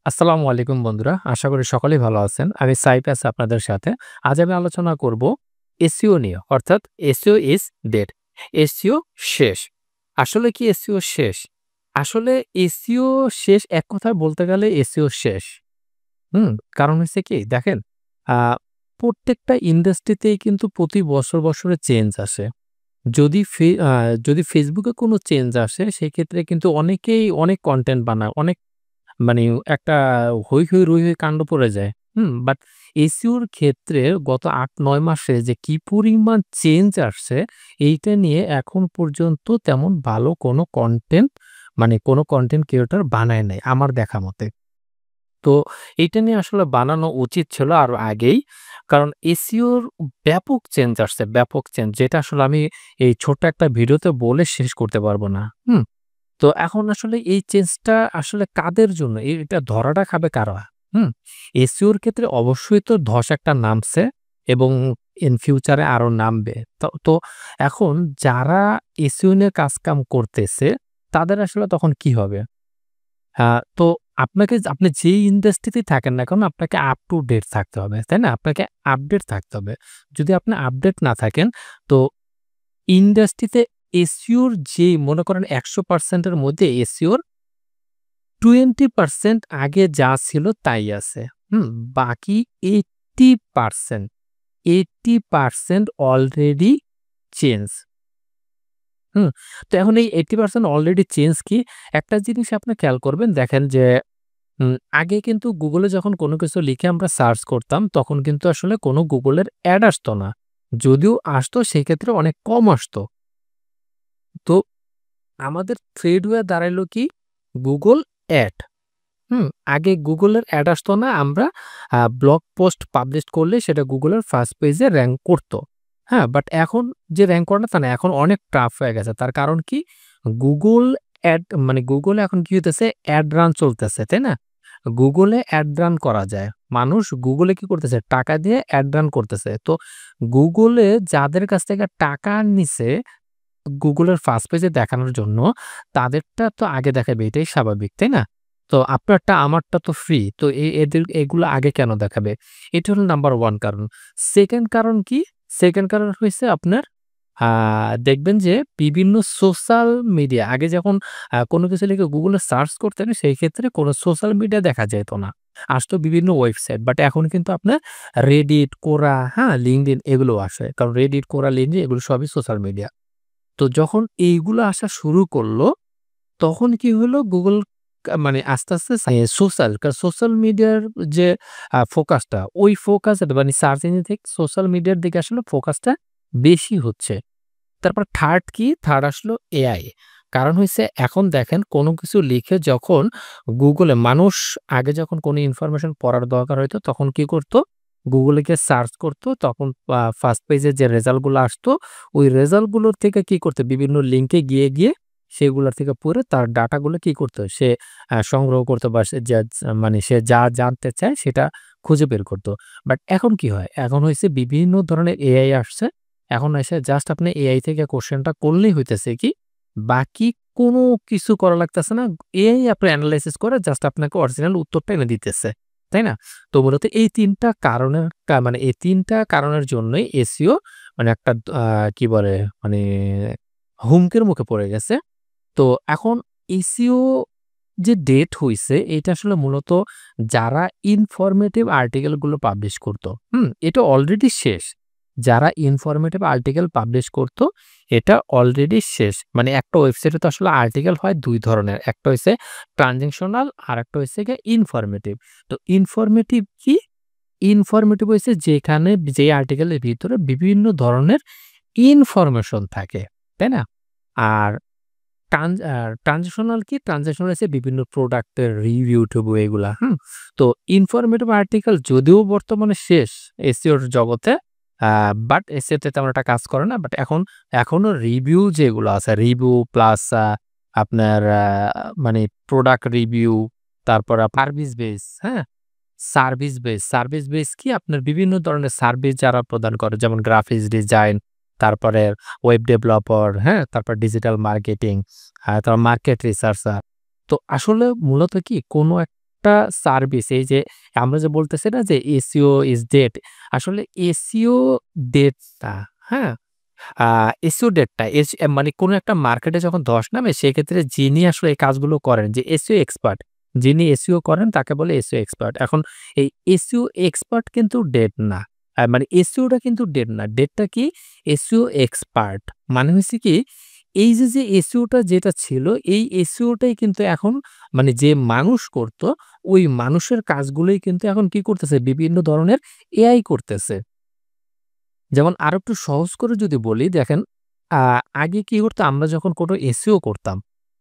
আসসালামু আলাইকুম বন্ধুরা। আশা করি সকলেই ভালো আছেন। আমি সাইফ আছি আপনাদের সাথে। আজ আমি আলোচনা করব এসইও নিয়ে। অর্থাৎ এসইও ইস ডেড। এসইও শেষ। আসলে কি এসইও শেষ? আসলে এসইও শেষ এক কথায় বলতে গেলে এসইও শেষ। হুম? কারণ হচ্ছে কি দেখেন, আ প্রত্যেকটা ইন্ডাস্ট্রিতেই কিন্তু প্রতি বছরে চেঞ্জ আসে। যদি Facebook এ কোনো চেঞ্জ আসে সেক্ষেত্রে কিন্তু অনেকেই অনেক কনটেন্ট বানায়। অনেক মানে একটা হৈ হৈ কাণ্ড পড়ে যায়। বাট এসইওর ক্ষেত্রে গত ৮-৯ মাসে যে কি পরিমাণ চেঞ্জ আসছে, এইটা নিয়ে এখন পর্যন্ত তেমন ভালো কোনো কনটেন্ট কোনো কনটেন্ট ক্রিয়েটর বানায় নাই আমার দেখা মতে। তো এইটা নিয়ে আসলে বানানো উচিত ছিল আরো আগেই। কারণ এসইওর ব্যাপক চেঞ্জ আসছে, ব্যাপক চেঞ্জ যেটা আসলে আমি এই ছোট্ট একটা ভিডিওতে বলে শেষ করতে পারব না। তো এখন আসলে এই চেঞ্জটা আসলে কাদের জন্য? এটা ধরাটা খাবে কারা? হুম? এসইওর ক্ষেত্রে অবশ্যই তো ধস একটা নামছে এবং ইন ফিউচারে আরো নামবে। তো এখন যারা এসইও নিয়ে কাজ-কাম করতেছে, তাদের আসলে তখন কি হবে? তো আপনি যেই ইন্ডাস্ট্রিতেই থাকেন না কেন, আপনাকে আপ টু ডেট থাকতে হবে। তাই না? আপনাকে আপডেট থাকতে হবে। যদি আপনি আপডেট না থাকেন, তো ইন্ডাস্ট্রিতে এসইওর যেই মনে করেন ১০০% এর মধ্যে এসইওর 20% আগে যা ছিল তাই আছে। বাকি 80% 80% অলরেডি চেঞ্জ। হুম? তো এখন এই 80% অলরেডি চেঞ্জ কি? একটা জিনিস আপনি খেয়াল করবেন দেখেন যে আগে কিন্তু Google এ যখন কোনো কিছু লিখে আমরা সার্চ করতাম তখন কিন্তু আসলে কোনো Google এর অ্যাড আসতো না। যদিও আসতো সেক্ষেত্রে অনেক কম আসতো। তো আমাদের থ্রেড হয়ে দাঁড়াইলো কি? Google ad. আগে Google এর অ্যাড আসতো না। আমরা ব্লগ পোস্ট পাবলিশ করলে সেটা Google এর ফার্স্ট পেজে র‍্যাংক করত। হ্যাঁ? বাট এখন যে র‍্যাংক করে না তা না। এখন অনেক টাফ হয়ে গেছে। তার কারণ কি? Google অ্যাড Google এ এখন কি হইতেছে? অ্যাড রান চলতেছে, তাই না? Google এ অ্যাড রান করা যায়। মানুষ Google এ কি করতেছে? টাকা দিয়ে অ্যাড রান করতেছে। তো Google এ যাদের কাছ থেকে টাকা নিছে Google এর ফার্স্ট পেজে দেখানোর জন্য, তাদেরটা তো আগে দেখাবে এটাই স্বাভাবিক, তাই না? তো আপনারটা আমারটা তো ফ্রি। তো এগুলো আগে কেন দেখাবে? এটা হলো নাম্বার 1 কারণ। 2nd কারণ কি? 2nd কারণ হইছে আপনার আ দেখবেন যে বিভিন্ন সোশ্যাল মিডিয়া আগে যখন কোনো কিছু লিখে Google এ সার্চ করতেন সেই ক্ষেত্রে কোনো সোশ্যাল মিডিয়া দেখা যাইত না। আসতো বিভিন্ন ওয়েবসাইট। বাট এখন কিন্তু আপনার Reddit, Quora, হ্যাঁ? LinkedIn এগুলো আসে। কারণ Reddit, Quora, LinkedIn এগুলো সবই সোশ্যাল মিডিয়া। তো যখন এইগুলো আসা শুরু করলো, তখন কি হলো Google আস্তে আস্তে সোশ্যাল মিডিয়ার যে ফোকাসটা, ওই ফোকাস সার্চ ইঞ্জিন থেকে সোশ্যাল মিডিয়ার দিকে আসলে ফোকাসটা বেশি হচ্ছে। তারপর থার্ড আসলো এআই। কারণ হইছে এখন দেখেন কোনো কিছু লিখে যখন Google এ মানুষ আগে যখন কোনো ইনফরমেশন পড়ার দরকার হইতো তখন কি করত? Google এ গিয়ে সার্চ করত। তখন ফার্স্ট পেজে যে রেজাল্ট গুলো আসতো, ওই রেজাল্ট গুলোর থেকে কি করত? বিভিন্ন লিঙ্কে গিয়ে সেগুলোর থেকে পড়ে তার ডাটা গুলো কি করত? সে সংগ্রহ করত বা সে যা সে যা জানতে চায় সেটা খুঁজে বের করত। বাট এখন কি হয়? এখন হইছে বিভিন্ন ধরনের এআই আসছে। এখন এসে জাস্ট আপনি এআই থেকে কোয়েশ্চেনটা করলেই হইতেছে কি, বাকি কোনো কিছু করা লাগতেছে না। এআই আপনার এনালাইসিস করে জাস্ট আপনাকে অরিজিনাল উত্তরটা এনে দিতেছে। তাই না? তো মূলত এই ৩ টা কারণের এই ৩ টা কারণের জন্যই এসইও একটা কি বলে মানে হুমকির মুখে পড়ে গেছে। তো এখন এসইও যে ডেট হইছে এটা আসলে মূলত যারা ইনফরমেটিভ আর্টিকেল গুলো পাবলিশ করত। এটা অলরেডি শেষ। যারা ইনফরমেটিভ আর্টিকেল পাবলিশ করত এটা অলরেডি শেষ। একটা ওয়েবসাইটে তো আসলে আর্টিকেল হয় ২ ধরনের। একটা হইছে ট্রানজেকশনাল আরেকটা হইছে গিয়ে ইনফরমেটিভ। তো ইনফরমেটিভ কি? ইনফরমেটিভ হইছে যেখানে যে আর্টিকেলের ভিতরে বিভিন্ন ধরনের ইনফরমেশন থাকে। তাই না? আর ট্রানজিশনাল কি? ট্রানজিশনাল হচ্ছে বিভিন্ন প্রোডাক্টের রিভিউ-টিভিউ এগুলা, তো ইনফরমেটিভ আর্টিকেল যদিও বর্তমানে শেষ এসইওর জগতে, আ বাট এসইও তে তেমন একটা কাজ করে না। বাট এখনো রিভিউ যেগুলো আছে, রিভিউ প্লাস আপনার প্রোডাক্ট রিভিউ, তারপর সার্ভিস বেস, হ্যাঁ? সার্ভিস বেস কি? আপনার বিভিন্ন ধরনের সার্ভিস যারা প্রদান করে যেমন গ্রাফিক্স ডিজাইন, তারপরে ওয়েব ডেভেলপার, হ্যাঁ? তারপর ডিজিটাল মার্কেটিং, তারপর মার্কেট রিসার্চার। তো আসলে মূলত কি কোনো একটা সার্ভিস এই যে আমরা যে বলতেছি না যে এসইও ইজ ডেড। আসলে এসইও ডেড না, হ্যাঁ? আ এসইও ডেটটা মানে কোন একটা মার্কেটে যখন ধস নামে সেক্ষেত্রে যিনি আসলে এই কাজগুলো করেন যে এসইও এক্সপার্ট, যিনি এসইও করেন তাকে বলে এসইও এক্সপার্ট। এখন এই এসইও এক্সপার্ট কিন্তু ডেড না। মানে এসইওটা কিন্তু ডেড না। ডেডটা কি? SEO expert. মানে হইছে কি? এই যে এসইওটা যেটা ছিল এই এসইওটাই কিন্তু এখন মানে যে মানুষ করত ওই মানুষের কাজগুলোই কিন্তু এখন কি করতেছে? বিভিন্ন ধরনের এআই করতেছে। যেমন আরো একটু সহজ করে যদি বলি দেখেন, আ আগে কি করতো আমরা যখন কোনো এসইও করতাম,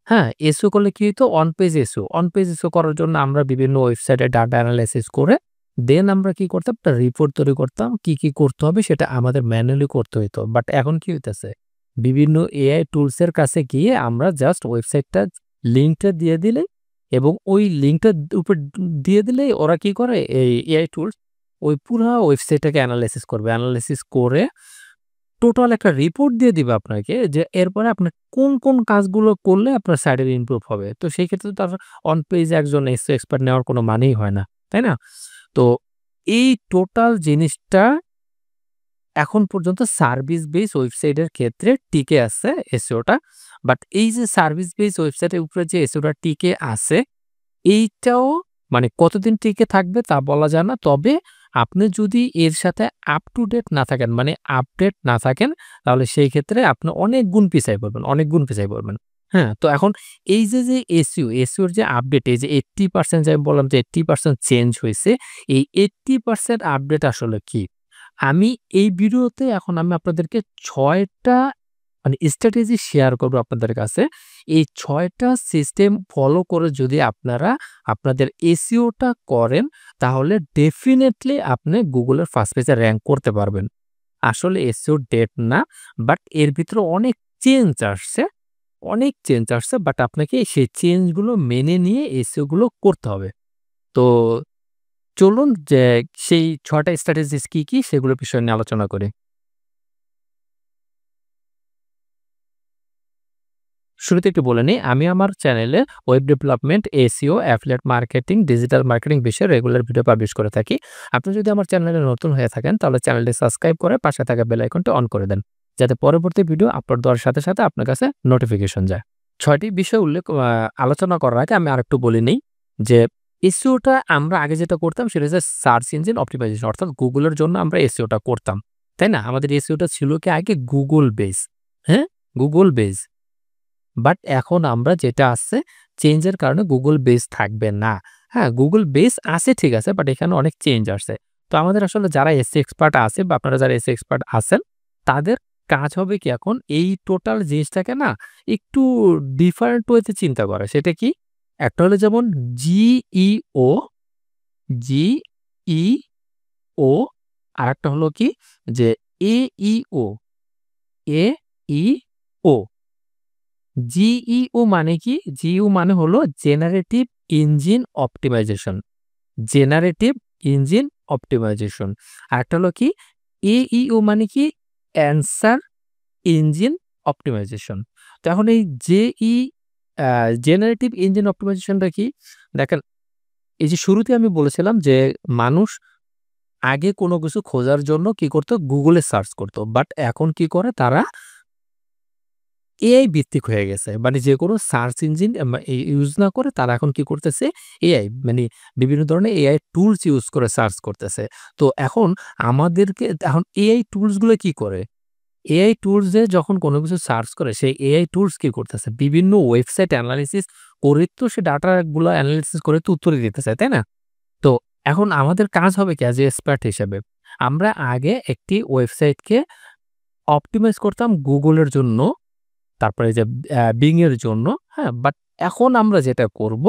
হ্যাঁ? এসইও করলে কি হইতো? On page SEO. On page SEO করার জন্য আমরা বিভিন্ন ওয়েবসাইটে ডাটা এনালাইসিস করে দেন আমরা কি করতাম? একটা রিপোর্ট তৈরি করতাম। কি করতে হবে সেটা আমাদের ম্যানুয়ালি করতে হইতো। বাট এখন কি হইতেছে? বিভিন্ন এআই টুলস এর কাছে গিয়ে আমরা জাস্ট ওয়েবসাইটটা লিঙ্কটা দিয়ে দিলে এবং ওই লিঙ্কটার উপর দিয়ে দিলেই ওরা কি করে? এই এআই টুলস ওই পুরা ওয়েবসাইটটাকে এনালাইসিস করবে। এনালাইসিস করে টোটাল একটা রিপোর্ট দিয়ে দিবে আপনাকে যে এরপরে আপনার কোন কাজগুলো করলে আপনার সাইটের ইমপ্রুভ হবে। তো সেই ক্ষেত্রে তো আর অন পেজ একজন এসইও এক্সপার্ট নেওয়ার কোনো মানেই হয় না। তাই না? তো এই টোটাল জিনিসটা এখন পর্যন্ত সার্ভিস বেস ওয়েবসাইটের ক্ষেত্রে টিকে আছে এসইওটা। বাট এই যে সার্ভিস বেস ওয়েবসাইটের উপরে যে এসইওটা টিকে আছে এইটাও মানে কতদিন টিকে থাকবে তা বলা যায় না। তবে আপনি যদি এর সাথে আপ টু ডেট না থাকেন, মানে আপডেট না থাকেন, তাহলে সেই ক্ষেত্রে আপনি অনেক গুণ পিছায় পড়বেন, অনেক গুণ পিছায় পড়বেন। হ্যাঁ? তো এখন এই যে এসইওর যে আপডেট এই যে 80% যে আমি বললাম যে 80% চেঞ্জ হইছে। এই 80% আপডেট আসলে কি? আমি এই ভিডিওতে এখন আমি আপনাদেরকে ৬ টা মানে স্ট্র্যাটেজি শেয়ার করব আপনাদের কাছে। এই ৬ টা সিস্টেম ফলো করে যদি আপনারা আপনাদের এসইওটা করেন, তাহলে ডেফিনিটলি আপনি Google এর ফার্স্ট পেজে র‍্যাংক করতে পারবেন। আসলে এসইও ডেড না, বাট এর ভিতরে অনেক চেঞ্জ আসছে, অনেক চেঞ্জ আসছে। বাট আপনাকে সেই চেঞ্জ গুলো মেনে নিয়ে এসইও গুলো করতে হবে। তো চলুন যে সেই ৬ টা স্ট্র্যাটেজিস কি সেগুলোর বিষয় নিয়ে আলোচনা করি। শুরুতে একটু বলে নিই, আমি আমার চ্যানেলে web development, SEO, affiliate marketing, digital marketing বিষয়ে রেগুলার ভিডিও পাবলিশ করে থাকি। আপনি যদি আমার চ্যানেলে নতুন হয়ে থাকেন তাহলে চ্যানেলটি সাবস্ক্রাইব করে পাশে থাকা বেল আইকনটি অন করে দেন। যাতে পরবর্তী ভিডিও আপলোড দেওয়ার সাথে আপনার কাছে নোটিফিকেশন যায়। ৬ টি বিষয় আলোচনা করার আগে আমি আরেকটু বলে নেই যে এসইওটা আমরা আগে যেটা করতাম সেটা হচ্ছে সার্চ ইঞ্জিন অপ্টিমাইজেশন অর্থাৎ Google এর জন্য আমরা এসইওটা করতাম। তাই না? আমাদের এসইওটা ছিল কি আগে Google বেস, হ্যাঁ? Google base. বাট এখন আমরা যেটা আসছে চেঞ্জের কারণে Google বেস থাকবে না। হ্যাঁ, Google বেস আছে ঠিক আছে বাট এখানে অনেক চেঞ্জ আসছে। তো আমাদের আসলে যারা এসইও এক্সপার্ট আছে বা আপনারা যারা এসইও এক্সপার্ট আছেন তাদের কাজ হবে কি এখন এই টোটাল জিনিসটাকে না একটু ডিফারেন্ট ওয়েতে চিন্তা করা। সেটা কি? একটা হলো যেমন জিইও, জিইও আরেকটা হলো কি যে এইও, এইও। জিইও মানে কি? জিইও মানে হলো generative engine optimisation. Generative engine optimisation. আরেকটা হলো কি? এইও মানে কি? Answer engine optimisation. তো এখন এই জেই আ জেনারেটিভ ইঞ্জিন অপ্টিমাইজেশনটা কি? দেখেন এই যে শুরুতে আমি বলেছিলাম যে মানুষ আগে কোনো কিছু খোঁজার জন্য কি করত? Google এ সার্চ করত। বাট এখন কি করে তারা এআই ভিত্তিক হয়ে গেছে। মানে যেকোনো সার্চ ইঞ্জিন ইউজ না করে তারা এখন কি করতেছে? এআই মানে বিভিন্ন ধরনের এআই টুলস ইউজ করে সার্চ করতেছে। তো এখন আমাদেরকে এখন এআই টুলস গুলো কি করে? এআই টুলস এ যখন কোনো কিছু সার্চ করে সেই এআই টুলস কি করতেছে? বিভিন্ন ওয়েবসাইট এনালাইসিস করে তো সে ডাটা গুলা এনালাইসিস করে তো উত্তর দিতেছে, তাই না? তো এখন আমাদের কাজ হবে কি অ্যাজ এ এক্সপার্ট হিসেবে? আমরা আগে একটি ওয়েবসাইটকে অপটিমাইজ করতাম Google এর জন্য তারপরে যে Bing এর জন্য, হ্যাঁ? বাট এখন আমরা যেটা করব,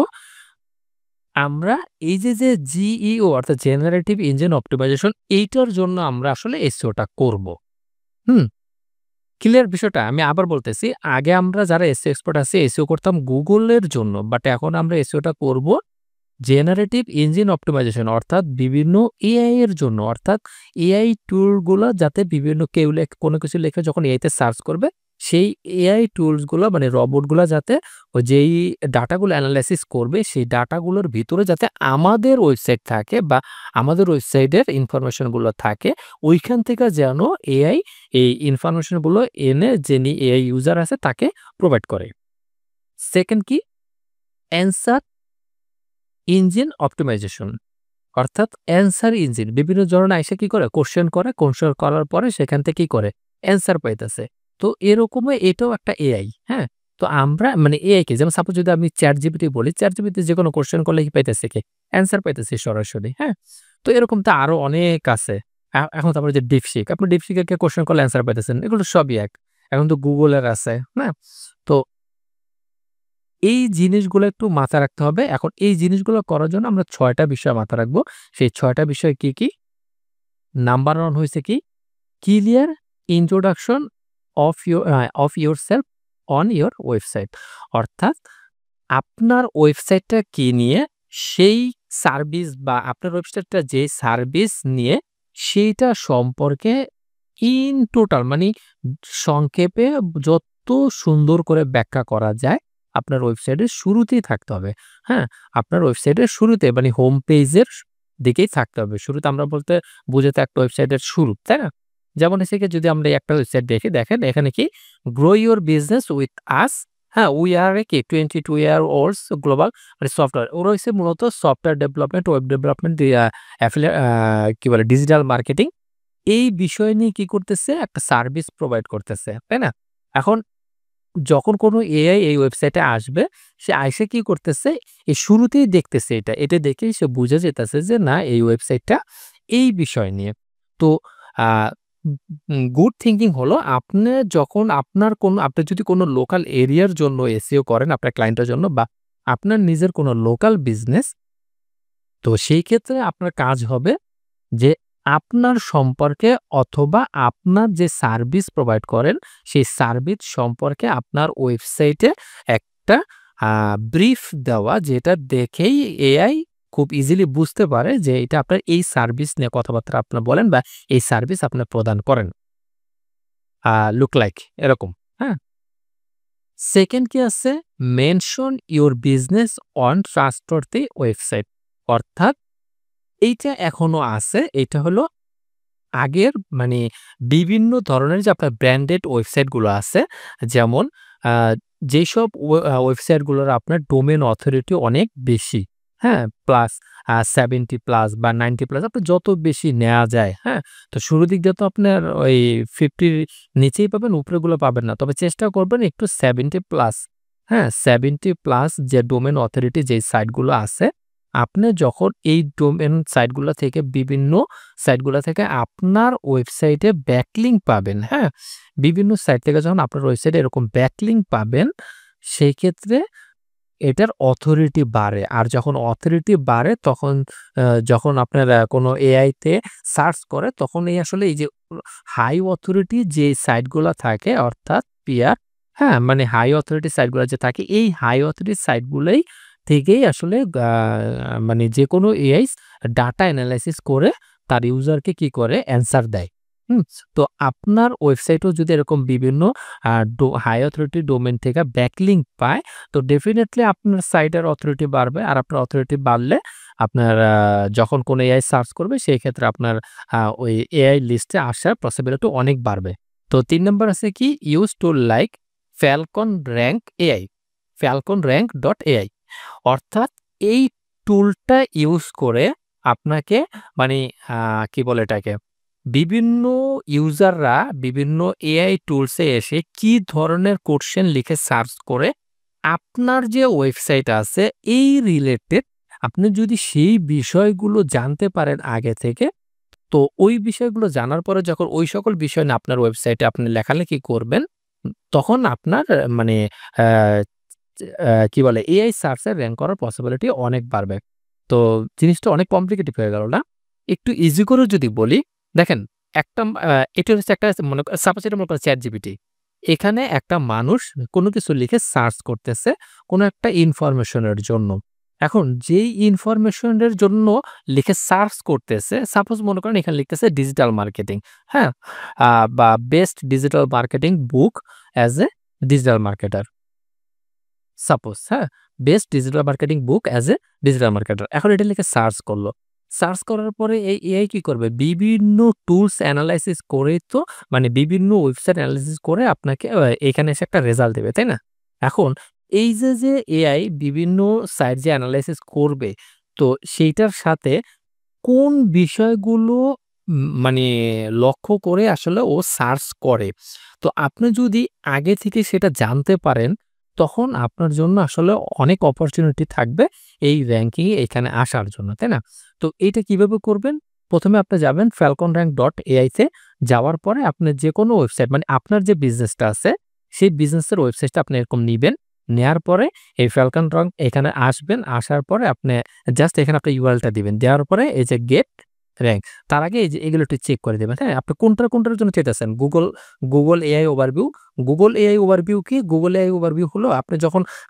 আমরা এই যে জিইও অর্থাৎ জেনারেটিভ ইঞ্জিন অপ্টিমাইজেশন এইটার জন্য আমরা আসলে এসইও টা করব। হুম? ক্লিয়ার বিষয়টা? আমি আবার বলতেছি, আগে আমরা যারা এসইও এক্সপার্ট আছি এসইও করতাম Google এর জন্য। বাট এখন আমরা এসইও টা করব জেনারেটিভ ইঞ্জিন অপ্টিমাইজেশন অর্থাৎ বিভিন্ন এআই এর জন্য। অর্থাৎ এআই টুল গুলা যাতে বিভিন্ন কেউ কোনো কিছু লিখে যখন এআই তে সার্চ করবে সেই এআই টুলসগুলো মানে রবটগুলা যাতে যেই ডাটাগুলো এনালাইসিস করবে সেই ডাটাগুলোর ভিতরে যাতে আমাদের ওয়েবসাইট থাকে বা আমাদের ওয়েবসাইটের ইনফরমেশনগুলো থাকে, ওইখান থেকে যেন এআই এই ইনফরমেশনগুলো এনে যিনি এআই ইউজার আছে তাকে প্রোভাইড করে। সেকেন্ড কি? Answer engine optimization. অর্থাৎ অ্যান্সার ইঞ্জিন বিভিন্ন ধরনের আইসা কি করে? কোয়েশ্চেন করার পরে সেখান থেকে কি করে? অ্যান্সার পাইতেছে। তো এরকমই এটাও একটা এআই, হ্যাঁ? তো আমরা মানে এআই কে যেমন সাপোজ যদি আমি ChatGPT বলি, ChatGPT যেকোনো কোয়েশ্চেন করলে কি পাইতেছে কি? অ্যান্সার পাইতেছি সরাসরি, হ্যাঁ? তো এরকম তো আরো অনেক আছে। এখন তারপরে যে DeepSeek, আপনি DeepSeek কে কোয়েশ্চেন করলে অ্যান্সার পাইতেছেন। এগুলো সবই এক। এখন তো Google এর আছে, হ্যাঁ? তো এই জিনিসগুলো একটু মাথায় রাখতে হবে। এখন এই জিনিসগুলো করার জন্য আমরা ৬ টা বিষয় মাথায় রাখবো। সেই ৬ টা বিষয় কি, কি? নাম্বার 1 হইছে কি? Clear introduction of yourself on your website. অর্থাৎ আপনার ওয়েবসাইটটা কি নিয়ে, সেই সার্ভিস বা আপনার ওয়েবসাইটটা যে সার্ভিস নিয়ে সেইটা সম্পর্কে ইন টোটাল মানে সংক্ষেপে যত সুন্দর করে ব্যাখ্যা করা যায় আপনার ওয়েবসাইটের শুরুতেই থাকতে হবে। হ্যাঁ? আপনার ওয়েবসাইটের শুরুতে মানে হোম পেজের দিকেই থাকতে হবে। শুরুতে আমরা বলতে বোঝাতে একটা ওয়েবসাইটের শুরু, তাই না? যেমন হচ্ছে গিয়ে যদি আমরা একটা ওয়েবসাইট দেখি, দেখেন এখানে কি grow your business with us. হ্যাঁ, উই আর এ কি 22 ইয়ার ওল্ডস গ্লোবাল মানে সফটওয়্যার। ওরা হইছে মূলত সফটওয়্যার ডেভেলপমেন্ট, ওয়েব ডেভেলপমেন্ট, কি বলে ডিজিটাল মার্কেটিং এই বিষয় নিয়ে কি করতেছে? একটা সার্ভিস প্রোভাইড করতেছে, তাই না? এখন যখন কোনো এআই এই ওয়েবসাইটে আসবে, সে আইসা কি করতেছে? শুরুতেই দেখতেছে এটা। এটা দেখেই সে বুঝে যেতেছে যে না এই ওয়েবসাইটটা এই বিষয় নিয়ে। তো আ গুড থিংকিং হলো আপনি যখন আপনি যদি কোনো লোকাল এরিয়ার জন্য এসইও করেন আপনার ক্লায়েন্টের জন্য বা আপনার নিজের কোনো লোকাল বিজনেস, তো সেই ক্ষেত্রে আপনার কাজ হবে যে আপনার সম্পর্কে অথবা আপনার যে সার্ভিস প্রোভাইড করেন, সেই সার্ভিস সম্পর্কে আপনার ওয়েবসাইটে একটা ব্রিফ দেওয়া যেটা দেখেই এআই খুব ইজিলি বুঝতে পারে যে এটা আপনার এই সার্ভিস নিয়ে কথাবার্তা আপনার বলেন বা এই সার্ভিস আপনার প্রদান করেন। লুক লাইক এরকম, হ্যাঁ? সেকেন্ড কি আছে? Mention your business on trustworthy website. অর্থাৎ এইটা এখনো আছে। এটা হলো আগের মানে বিভিন্ন ধরনের যে আপনার ব্র্যান্ডেড ওয়েবসাইট গুলো আছে, যেমন আ যেসব ওয়েবসাইটগুলোর আপনার ডোমেইন অথরিটি অনেক বেশি, হ্যাঁ? প্লাস 70 প্লাস বা 90 প্লাস আপনার যত বেশি নেয়া যায়, হ্যাঁ? তো শুরুর দিক দিয়ে তো আপনার ওই 50 র নিচেই পাবেন, উপরেগুলো পাবেন না। তবে চেষ্টা করবেন একটু 70 প্লাস, হ্যাঁ? 70 প্লাস যে ডোমেইন অথরিটি যেই সাইটগুলো আছে, আপনি যখন এই ডোমেইন সাইটগুলো থেকে বিভিন্ন সাইটগুলা থেকে আপনার ওয়েবসাইটে ব্যাকলিঙ্ক পাবেন, হ্যাঁ? বিভিন্ন সাইট থেকে যখন আপনার ওয়েবসাইটে এরকম ব্যাকলিঙ্ক পাবেন, সেই ক্ষেত্রে এটার অথরিটি বাড়ে। আর যখন অথরিটি বাড়ে তখন যখন আপনার কোনো এআই তে সার্চ করে তখন এই আসলে এই যে হাই অথরিটি যে সাইটগুলা থাকে অর্থাৎ পিআর, হ্যাঁ? মানে হাই অথরিটি সাইটগুলা যে থাকে এই হাই অথরিটি সাইটগুলাই থেকেই আসলে মানে যেকোনো এআই ডাটা এনালাইসিস করে তার ইউজারকে কি করে? অ্যান্সার দেয়। হুম? তো আপনার ওয়েবসাইটেও যদি এরকম বিভিন্ন হাই অথরিটি ডোমেইন থেকে ব্যাকলিঙ্ক পায় তো ডেফিনিটলি আপনার সাইটের অথরিটি বাড়বে। আর আপনার অথরিটি বাড়লে আপনার যখন কোনো এআই সার্চ করবে সেই ক্ষেত্রে আপনার ওই এআই লিস্টে আসার পসিবিলিটি অনেক বাড়বে। তো ৩ নাম্বার আছে কি? ইউজ টুল like Falcon Rank AI, falconrank.ai অর্থাৎ এই টুলটা ইউজ করে আপনাকে মানে কি বলে এটাকে? বিভিন্ন ইউজাররা বিভিন্ন এআই টুলসে এসে কি ধরনের কোয়েশ্চেন লিখে সার্চ করে আপনার যে ওয়েবসাইট আছে এই রিলেটেড আপনি যদি সেই বিষয়গুলো জানতে পারেন আগে থেকে, তো ওই বিষয়গুলো জানার পরে যখন ওই সকল বিষয় নিয়ে আপনার ওয়েবসাইটে আপনি লেখালেখি করবেন, তখন আপনার মানে আ কি বলে এআই সার্চ এ র‍্যাংক করার পসিবিলিটি অনেক বাড়বে। তো জিনিসটা অনেক কমপ্লিকেটেড হয়ে গেল না? একটু ইজি করে যদি বলি, দেখেন একটা এটা হচ্ছে একটা মনে সাপোজ এটা মনে করেন ChatGPT। এখানে একটা মানুষ কোনো কিছু লিখে সার্চ করতেছে কোনো একটা ইনফরমেশনের জন্য। এখন যেই ইনফরমেশনের জন্য লিখে সার্চ করতেছে, সাপোজ মনে করেন এখানে লিখতেছে ডিজিটাল মার্কেটিং, হ্যাঁ? বা best digital marketing book as a digital marketer. Suppose, হ্যাঁ? Best digital marketing book as a digital marketer. এখন এটা লিখে সার্চ করলো। সার্চ করার পরে এই এআই কি করবে? বিভিন্ন টুলস এনালাইসিস করেই তো মানে বিভিন্ন ওয়েবসাইট এনালাইসিস করে আপনাকে এখানে এসে একটা রেজাল্ট দেবে, তাই না? এখন এই যে এআই বিভিন্ন সাইট যে এনালাইসিস করবে, তো সেইটার সাথে কোন বিষয়গুলো মানে লক্ষ্য করে আসলে ও সার্চ করে। তো আপনি যদি আগে থেকে সেটা জানতে পারেন, তখন আপনার জন্য আসলে অনেক অপরচুনিটি থাকবে এই র‍্যাংকিং এ এখানে আসার জন্য, তাই না? তো এইটা কিভাবে করবেন? ১ম এ আপনি যাবেন falconrank.ai তে যাওয়ার পরে আপনার যেকোনো ওয়েবসাইট মানে আপনার যে বিজনেসটা আছে, সেই বিজনেসের ওয়েবসাইটটা আপনি এরকম নিবেন। নেয়ার পরে এই falcon rank এখানে আসবেন। আসার পরে আপনি জাস্ট এখানে আপনার ইউআরএলটা দিবেন। দেওয়ার পরে এই যে গেট র‍্যাংক তার আগে এই যে এগুলো একটু চেক করে দিবেন, হ্যাঁ? আপনি কোনটার জন্য চাইতেছেন? Google AI overview. Google AI overview কি? গুগল এআই ওভারভিউ হলো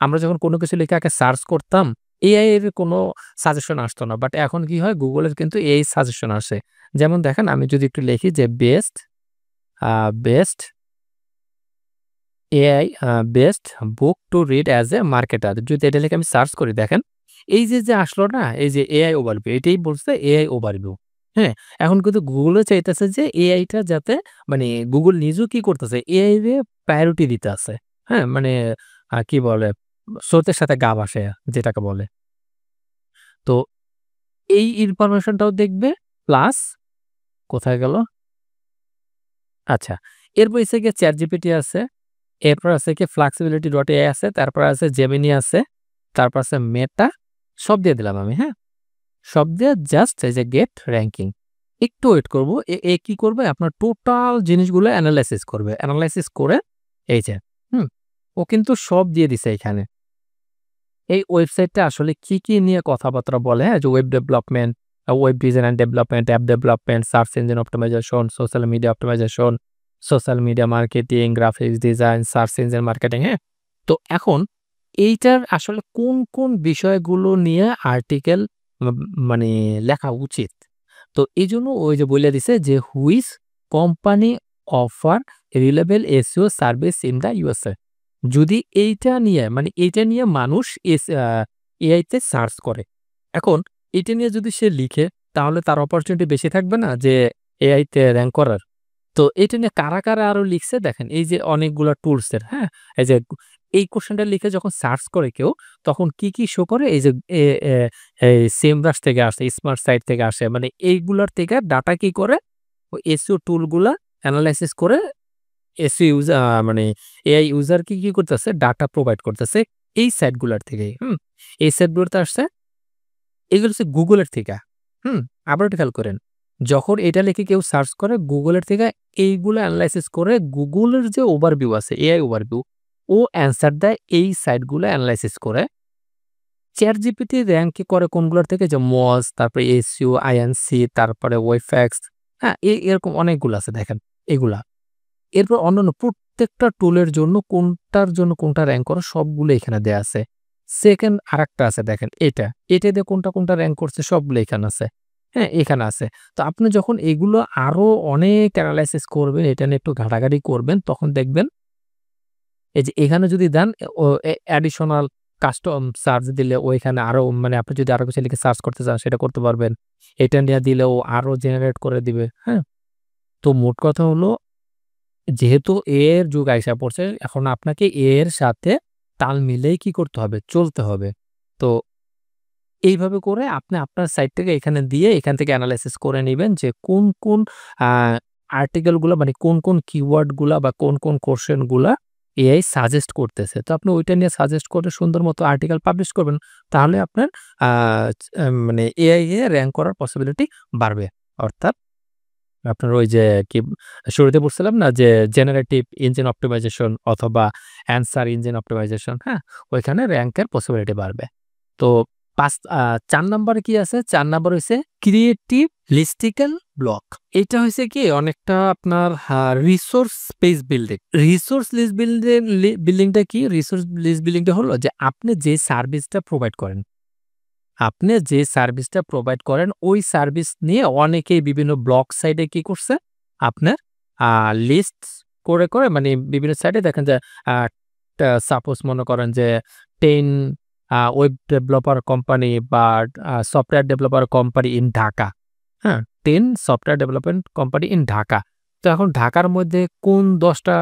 আমরা যখন কোনো কিছু লিখে আগে সার্চ করতাম, এআই এর কোনো সাজেশন আসতো না। বাট এখন কি হয়? গুগলের কিন্তু এআই সাজেশন আসে। যেমন দেখেন আমি যদি একটু লিখি যে best AI best book to read as a marketer. যদি এটা লিখে আমি সার্চ করি দেখেন, এই যে আসলো না? এই যে এআই ওভারভিউ এটাই বলছে এআই ওভারভিউ। হ্যাঁ? এখন কিন্তু গুগলও চাইতেছে যে এআইটা যাতে মানে গুগল নিজেও কি করতেছে? এআই রে প্রায়োরিটি দিতে আছে। হ্যাঁ? মানে কি বলে? স্রোতের সাথে গা ভাসায়া যেটাকে বলে। তো এই ইনফরমেশনটাও দেখবে প্লাস কোথায় গেল? আচ্ছা। এরপর হচ্ছে গিয়ে ChatGPT আছে। এরপর আছে কি Flexibility.ai আছে, তারপর আছে Gemini আছে, তারপর আছে Meta সব দিয়ে দিলাম আমি, হ্যাঁ? সব দিয়ে জাস্ট এই যে গেট র‍্যাংকিং। একটু ওয়েট করব। এ কি করবে? আপনার টোটাল জিনিসগুলো এনালাইসিস করবে। এনালাইসিস করে এই যে, হুম? ও কিন্তু সব দিয়ে দিছে এখানে। এই ওয়েবসাইটটা আসলে কি নিয়ে কথাবার্তা বলে, হ্যাঁ? যে web development, web design and development, app development, search engine optimisation, social media optimisation, social media marketing, graphics design, search engine marketing, হ্যাঁ? তো এখন এইটার আসলে কোন বিষয়গুলো নিয়ে আর্টিকেল মানে লেখা উচিত? তো এইজন্য ওই যে বইলা দিছে যে which company offer reliable SEO service in the USA. যদি এইটা নিয়ে মানুষ এআই তে সার্চ করে। এখন এটা নিয়ে যদি সে লিখে তাহলে তার অপরচুনিটি বেশি থাকবে না যে এআই তে র‍্যাংক করার? তো এটা নিয়ে কারা আরো লিখছে দেখেন এই যে অনেকগুলা টুলস এর, হ্যাঁ? এই যে এই কোয়েশ্চেনটা লিখে যখন সার্চ করে কেউ তখন কি শো করে এই যে এ এ এই সেমরাশ থেকে আসে, স্মার্ট সাইট থেকে আসে। মানে এইগুলার থেকে ডাটা কি করে ওই এসইও টুলগুলা এনালাইসিস করে এসইও মানে এআই ইউজারকে কি করতেছে ডাটা প্রোভাইড করতেছে এই সাইটগুলার থেকেই, হুম? এই সাইটগুলোতে আসছে এগুলো হচ্ছে গুগলের থেকে। হুম? আবার একটু খেয়াল করেন। যখন এটা লিখে কেউ সার্চ করে গুগলের থেকে এইগুলো এনালাইসিস করে গুগলের যে ওভারভিউ আছে, এআই ওভারভিউ ও অ্যান্সার দেয় এই সাইটগুলো এনালাইসিস করে। ChatGPT র‍্যাংক করে কোনগুলোর থেকে? যে মজ, তারপরে এসইও, আইএনসি, তারপরে ওয়েফএক্স, হ্যাঁ? এরকম অনেকগুলো আছে দেখেন এগুলা। এরপর অন্যান্য প্রত্যেকটা টুলের জন্য কোনটার জন্য কোনটা র‍্যাংক করে সবগুলো এখানে দেয়া আছে। সেকেন্ড আরেকটা আছে দেখেন এটা। এটা দিয়ে কোনটা র‍্যাংক করছে সবগুলো এখানে আছে। হ্যাঁ? এখানে আছে। তো আপনি যখন এগুলো আরো অনেক এনালাইসিস করবেন, এটা নিয়ে একটু ঘাটাঘাটি করবেন তখন দেখবেন এই যে এখানে যদি দেন ও অ্যাডিশনাল কাস্টম সার্চ দিলে ওইখানে আরো মানে আপনি যদি আরো কিছু লিখে সার্চ করতে চান সেটা করতে পারবেন। এটা নিয়ে দিলেও আরো জেনারেট করে দিবে। হ্যাঁ? তো মোট কথা হলো যেহেতু এআই এর যুগ আইসা পড়ছে, এখন আপনাকে এআই এর সাথে তাল মিলেই কি করতে হবে? চলতে হবে। তো এইভাবে করে আপনি আপনার সাইট থেকে এখানে দিয়ে এখান থেকে এনালাইসিস করে নিবেন যে কোন আ আর্টিকেল গুলা মানে কোন কিওয়ার্ড গুলা বা কোন কোয়েশ্চেন গুলা এআই সাজেস্ট করতেছে। তো আপনি ওইটা নিয়ে সাজেস্ট করে সুন্দর মতো আর্টিকেল পাবলিশ করবেন। তাহলে আপনার আ মানে এআই এ র‍্যাংক করার পসিবিলিটি বাড়বে। অর্থাৎ আপনার ওই যে কি শুরুতে বলছিলাম না যে জেনারেটিভ ইঞ্জিন অপ্টিমাইজেশন অথবা অ্যান্সার ইঞ্জিন অপ্টিমাইজেশন, হ্যাঁ? ওইখানে র‍্যাংকের পসিবিলিটি বাড়বে। তো ৪ নাম্বারে কি আছে? ৪ নাম্বার হইছে ক্রিয়েটিভ লিস্টিক্যাল ব্লক। এটা হইছে কি অনেকটা আপনার resource space building. Resource list বিল্ডিংটা কি? রিসোর্স লিস্ট বিল্ডিংটা হলো যে আপনি যে সার্ভিসটা প্রোভাইড করেন ওই সার্ভিস নিয়ে অনেকেই বিভিন্ন ব্লগ সাইটে কি করছে? আপনার লিস্ট করে মানে বিভিন্ন সাইটে দেখেন যে আ সাপোজ মনে করেন যে 10 ওয়েব ডেভেলপার কোম্পানি বা software developer company in Dhaka. হ্যাঁ? 10 software development company in Dhaka. তো এখন ঢাকার মধ্যে কোন ১০ টা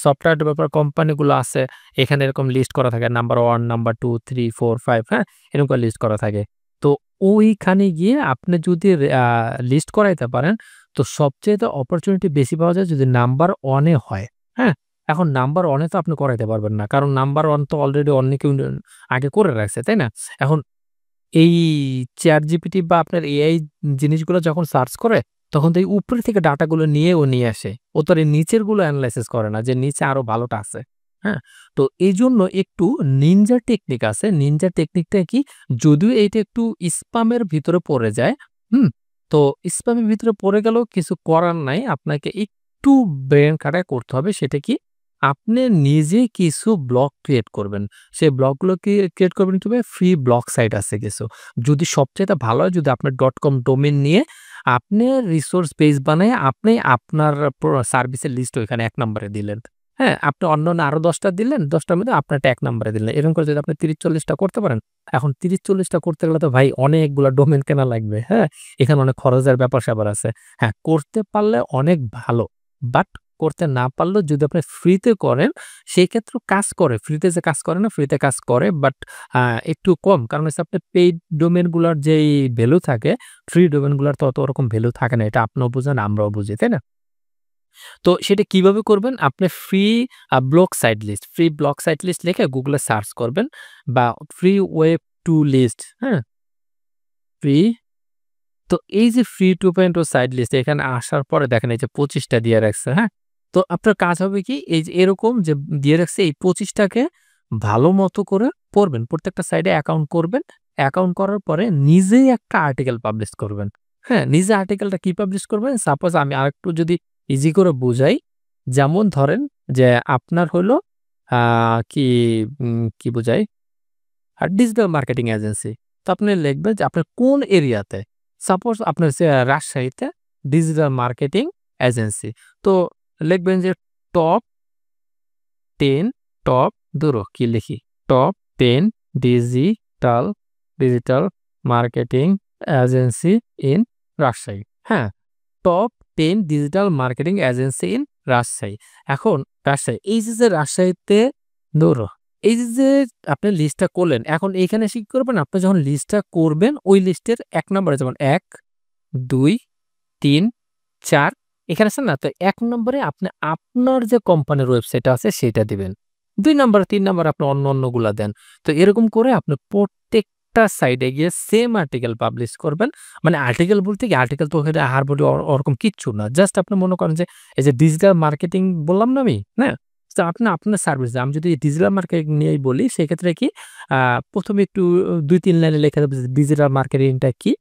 সফটওয়্যার ডেভেলপার কোম্পানিগুলো আছে এখানে এরকম লিস্ট করা থাকে নাম্বার 1, নাম্বার 2, 3, 4, 5 হ্যাঁ? এরকম করে লিস্ট করা থাকে। তো ওইখানে গিয়ে আপনি যদি লিস্ট করাইতে পারেন তো সবচাইতে অপরচুনিটি বেশি পাওয়া যায় যদি নাম্বার 1 এ হয়। হ্যাঁ? এখন নাম্বার 1 এ তো আপনি করাইতে পারবেন না। কারণ নাম্বার 1 তো অলরেডি অন্য কেউ আগে করে রাখছে, তাই না? এখন এই ChatGPT বা আপনার AI জিনিসগুলো যখন সার্চ করে, তখন তো এই উপরে থেকে ডাটাগুলো নিয়ে ও নিয়ে আসে। ও তো আর এই নিচের গুলো এনালাইসিস করে না যে নিচে আরো ভালোটা আছে। হ্যাঁ? তো এইজন্য একটু নিনজা টেকনিক আছে। নিনজা টেকনিকটা কি? যদিও এইটা একটু স্প্যামের ভিতরে পড়ে যায়। হুম? তো স্প্যামের ভিতরে পড়ে গেলেও কিছু করার নাই। আপনাকে একটু ব্রেইন খাটায় করতে হবে। সেটা কি? আপনি নিজে কিছু ব্লগ ক্রিয়েট করবেন। সেই ব্লগগুলো ক্রিয়েট করবেন কিভাবে? ফ্রি ব্লগ সাইট আছে কিছু। যদি সবচাইতে ভালো হয় যদি আপনার .com ডোমেইন নিয়ে আপনি রিসোর্স পেজ বানায়ে আপনি আপনার সার্ভিসের লিস্ট ওইখানে ১ নম্বরে দিলেন। হ্যাঁ? আপনি অন্যান্য আরো ১০ টা দিলেন, ১০ টার মধ্যে আপনারটা ১ নম্বরে দিলেন। এরকম করে যদি আপনি ৩০-৪০ টা করতে পারেন, এখন ৩০-৪০ টা করতে গেলে তো ভাই অনেকগুলা ডোমেইন কেনা লাগবে। হ্যাঁ? এখানে অনেক খরচের ব্যাপার-স্যাপার আছে। হ্যাঁ, করতে পারলে অনেক ভালো। বাট করতে না পারলেও যদি আপনি ফ্রিতে করেন, সেই ক্ষেত্রেও কাজ করে। ফ্রিতে যে কাজ করে না, ফ্রিতে কাজ করে বাট আ একটু কম। কারণ হচ্ছে আপনার পেইড ডোমেইন গুলার যেই ভ্যালু থাকে, ফ্রি ডোমেইন গুলার তো অত ওরকম ভ্যালু থাকে না। এটা আপনিও বুঝেন, আমরাও বুঝি, তাই না? তো সেটা কিভাবে করবেন? আপনি free block site list, free block site list লিখে Google এ সার্চ করবেন বা ফ্রি ওয়েব টু লিস্ট, হ্যাঁ? ফ্রি তো এই যে ফ্রি 2.0 সাইড লিস্ট এখানে আসার পরে দেখেন এই যে ২৫ টা দিয়ে রাখছে, হ্যাঁ? তো আপনার কাজ হবে কি এই যে এরকম যে দিয়ে রাখছে এই ২৫ টাকে ভালো মতো করে পড়বেন। প্রত্যেকটা সাইডে অ্যাকাউন্ট করবেন। অ্যাকাউন্ট করার পরে নিজেই একটা আর্টিকেল পাবলিশ করবেন। হ্যাঁ? নিজে আর্টিকেলটা কি পাবলিশ করবেন? সাপোজ আমি আরেকটু যদি ইজি করে বুঝাই, যেমন ধরেন যে আপনার হলো আ কি কি বুঝাই? Digital marketing agency. তো আপনি লিখবেন যে আপনার কোন এরিয়াতে। সাপোজ আপনার হচ্ছে রাজশাহীতে ডিজিটাল মার্কেটিং এজেন্সি। তো লিখবেন যে টপ 10 টপ ধুরো কি লিখি? Top 10 digital digital marketing agency in Rajshahi. হ্যাঁ? Top 10 digital marketing agency in Rajshahi. এখন রাজশাহী, এই যে রাজশাহীতে ধরো এই যে আপনি লিস্টটা করলেন, এখন এইখানে এসে কি করবেন? আপনি যখন লিস্টটা করবেন, ওই লিস্টের ১ নম্বরে যেমন ১, ২, ৩, ৪ এখানে আছে না? তো ১ নম্বরে আপনি আপনার যে কোম্পানির ওয়েবসাইট আছে সেটা দিবেন। ২ নাম্বার, ৩ নাম্বার আপনি অন্যগুলা দেন। তো এরকম করে আপনি প্রত্যেকটা সাইটে গিয়ে সেম আর্টিকেল পাবলিশ করবেন। মানে আর্টিকেল বলতে কি আর্টিকেল তো ওখানে আহারবডি ওরকম কিচ্ছু না। জাস্ট আপনি মনে করেন যে এই যে ডিজিটাল মার্কেটিং বললাম না আমি, হ্যাঁ? তো আপনি আপনার সার্ভিস আমি যদি ডিজিটাল মার্কেটিং নিয়েই বলি সেক্ষেত্রে কি ১ম এ একটু ২-৩ লাইনে লেখা যাবে যে ডিজিটাল মার্কেটিংটা কি?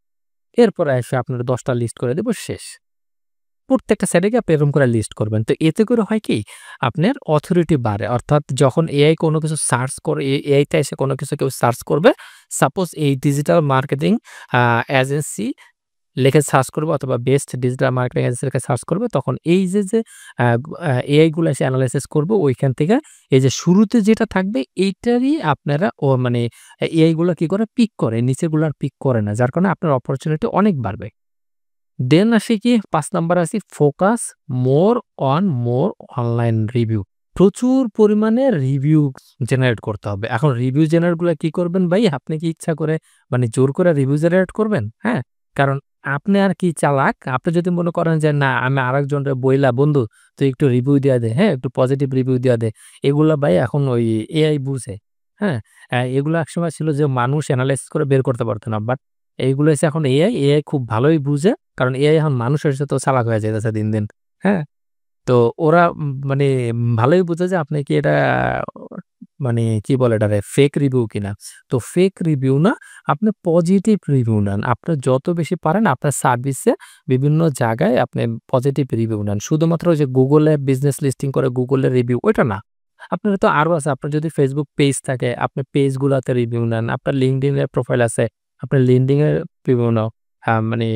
এরপরে এসে আপনার ১০ টা লিস্ট করে দেব শেষ। প্রত্যেকটা সাইডে গিয়ে আপনি এরকম করে লিস্ট করবেন। তো এতে করে হয় কি? আপনার অথরিটি বাড়ে। অর্থাৎ যখন এআই কোনো কিছু সার্চ করে এআই তে এসে কোনো কিছু কেউ সার্চ করবে, সাপোজ এই ডিজিটাল মার্কেটিং আ এজেন্সি লিখে সার্চ করবে অথবা বেস্ট ডিজিটাল মার্কেটিং এজেন্সি লিখে সার্চ করবে, তখন এই যে এআই গুলা এসে এনালাইসিস করবে ওইখান থেকে এই যে শুরুতে যেটা থাকবে এইটারই আপনারা মানে এআই গুলা কি করে? পিক করে। নিচের গুলা আর পিক করে না। যার কারণে আপনার অপরচুনিটি অনেক বাড়বে। দেন আসি কি ৫ নাম্বার আসি ফোকাস মোর অনলাইন রিভিউ। প্রচুর পরিমাণে রিভিউ জেনারেট করতে হবে। এখন রিভিউ জেনারেট গুলা কি করবেন ভাই? আপনি কি ইচ্ছা করে মানে জোর করে রিভিউ জেনারেট করবেন? হ্যাঁ? কারণ আপনি আর কি চালাক। আপনি যদি মনে করেন যে না আমি আরেকজনরে বইলা বন্ধু তুই একটু রিভিউ দিয়া দে, হ্যাঁ? একটু পজিটিভ রিভিউ দিয়া দে। এগুলা ভাই এখন ওই এআই বুঝে। হ্যাঁ? এগুলো একসময় ছিল যে মানুষ এনালাইসিস করে বের করতে পারত না। বাট এইগুলো হইছে এখন এআই। এআই খুব ভালোই বুঝে। কারণ এআই এখন মানুষের সাথেও চালাক হয়ে যাইতেছে দিন, দিন। হ্যাঁ? তো ওরা ভালোই বুঝে যে আপনি কি এটা মানে কি বলে এটারে ফেক রিভিউ কিনা। তো ফেক রিভিউ না, আপনি পজিটিভ রিভিউ নেন। আপনি যত বেশি পারেন আপনার সার্ভিসে বিভিন্ন জায়গায় আপনি পজিটিভ রিভিউ নেন। শুধুমাত্র ওই যে Google এ বিজনেস লিস্টিং করে Google এর রিভিউ ওইটা না। আপনার তো আরো আছে। আপনার যদি Facebook পেজ থাকে, আপনি পেজ গুলাতে রিভিউ নেন। আপনার LinkedIn এর প্রোফাইল আছে, আপনি LinkedIn এর বিভিন্ন মানে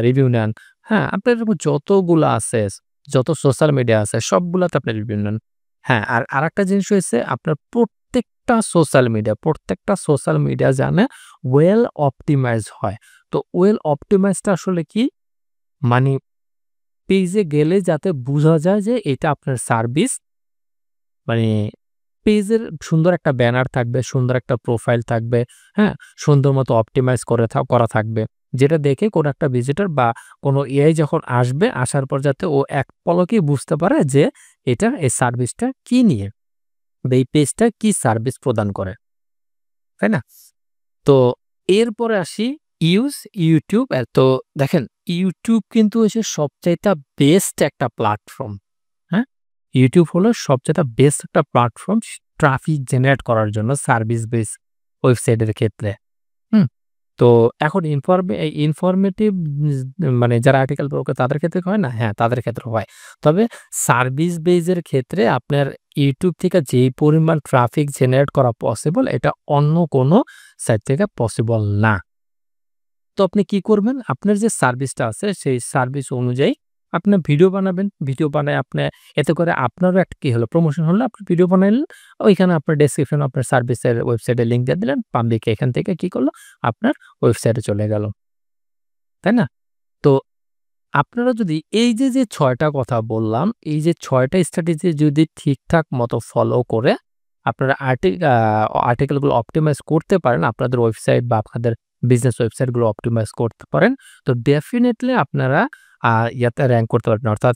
রিভিউ নেন। হ্যাঁ? আপনার এরকম যতগুলা আছে যত সোশ্যাল মিডিয়া আছে সবগুলাতে আপনি রিভিউ নেন। হ্যাঁ, আর আরেকটা জিনিস হইছে আপনার প্রত্যেকটা সোশ্যাল মিডিয়া জানে ওয়েল অপটিমাইজড হয়। তো ওয়েল অপটিমাইজড টা আসলে কি? মানে পেজে গেলে যাতে বুঝা যায় যে এটা আপনার সার্ভিস মানে পেজের সুন্দর একটা ব্যানার থাকবে, সুন্দর একটা প্রোফাইল থাকবে, হ্যাঁ? সুন্দর মতো অপটিমাইজ করা থাকবে। যেটা দেখে কোনো একটা ভিজিটর বা কোনো এআই যখন আসবে, আসার পর যাতে ও এক পলকেই বুঝতে পারে যে এই সার্ভিসটা কি নিয়ে বা এই পেজটা কি সার্ভিস প্রদান করে। তাই না? তো এরপরে আসি YouTube তো দেখেন YouTube কিন্তু হচ্ছে সবচাইতে বেস্ট একটা প্ল্যাটফর্ম। হ্যাঁ? YouTube হলো সবচাইতে বেস্ট একটা প্ল্যাটফর্ম ট্রাফিক জেনারেট করার জন্য সার্ভিস বেস ওয়েবসাইটের ক্ষেত্রে। হুম? তো এখন ইনফরমেটিভ মানে যারা আর্টিকেল প্রকার তাদের ক্ষেত্রে হয় না? হ্যাঁ, তাদের ক্ষেত্রে হয়। তবে সার্ভিস বেইজ এর ক্ষেত্রে আপনার YouTube থেকে যেই পরিমাণ ট্রাফিক জেনারেট করা পসিবল এটা অন্য কোনো সাইট থেকে পসিবল না। তো আপনি কি করবেন? আপনার যে সার্ভিসটা আছে সেই সার্ভিস অনুযায়ী আপনি ভিডিও বানাবেন। ভিডিও বানায় আপনি এতে করে আপনারও একটা কি হলো প্রমোশন হলো। আপনি ভিডিও বানাইলেন, ওইখানে আপনার ডেসক্রিপশনে আপনার সার্ভিসের ওয়েবসাইটের লিঙ্ক দিয়ে দিলেন। পাবলিক এখান থেকে কি করলো? আপনার ওয়েবসাইটে চলে গেল। তাই না? তো আপনারা যদি এই যে ৬ টা কথা বললাম, এই যে ৬ টা স্ট্র্যাটেজি যদি ঠিকঠাক মতো ফলো করে আপনারা আর্টিকেলগুলো অপটিমাইজ করতে পারেন, আপনাদের ওয়েবসাইট বা আপনাদের বিজনেস ওয়েবসাইটগুলো অপটিমাইজ করতে পারেন, তো ডেফিনিটলি আপনারা ইয়াতে র‍্যাংক করতে পারবেন। অর্থাৎ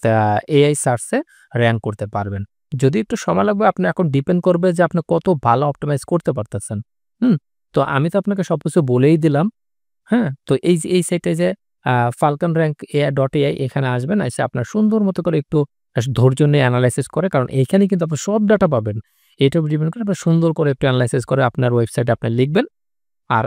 এআই সার্চে র‍্যাংক করতে পারবেন। যদি একটু সময় লাগবে আপনি এখন ডিপেন্ড করবে যে আপনি কত ভালো অপটিমাইজ করতে পারতেছেন। হুম? তো আমি তো আপনাকে সবকিছু বলেই দিলাম। হ্যাঁ? তো এই সাইটে যে Falcon Rank AI এখানে আসবেন, এসে আপনার সুন্দর মতো করে একটু ধৈর্য নিয়ে এনালাইসিস করে কারণ এইখানে কিন্তু আপনি সব ডাটা পাবেন। এটার উপর ডিপেন্ড করে আপনার সুন্দর করে একটু এনালাইসিস করে আপনার ওয়েবসাইটে আপনি লিখবেন। আর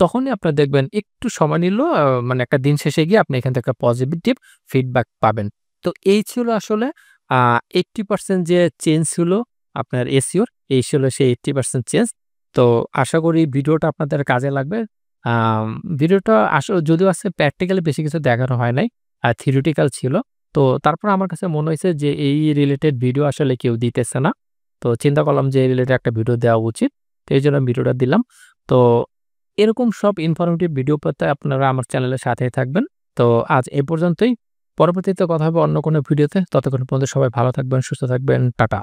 তখনই আপনার দেখবেন একটু সময় নিলেও মানে একটা দিন শেষে গিয়ে আপনি এখান থেকে পজিটিভ ফিডব্যাক পাবেন। তো এই ছিল আসলে আ 80% যে চেঞ্জ ছিল আপনার এসইওর, এই ছিল সেই 80% চেঞ্জ। তো আশা করি ভিডিওটা আপনাদের কাজে লাগবে। আম ভিডিওটা যদিও আছে প্র্যাকটিক্যালি বেশি কিছু দেখানো হয় নাই। থিওরিটিক্যাল ছিল। তো তারপর আমার কাছে মনে হইছে যে এই রিলেটেড ভিডিও আসলে কেউ দিতেছে না। তো চিন্তা করলাম যে এই রিলেটেড একটা ভিডিও দেওয়া উচিত। তো এইজন্য আমি ভিডিওটা দিলাম। তো এরকম সব ইনফরমেটিভ ভিডিও পেতে আপনারা আমার চ্যানেলের সাথেই থাকবেন। তো আজ এ পর্যন্তই। পরবর্তীতে কথা হবে অন্য কোনো ভিডিওতে। ততক্ষণ পর্যন্ত সবাই ভালো থাকবেন, সুস্থ থাকবেন। টাটা।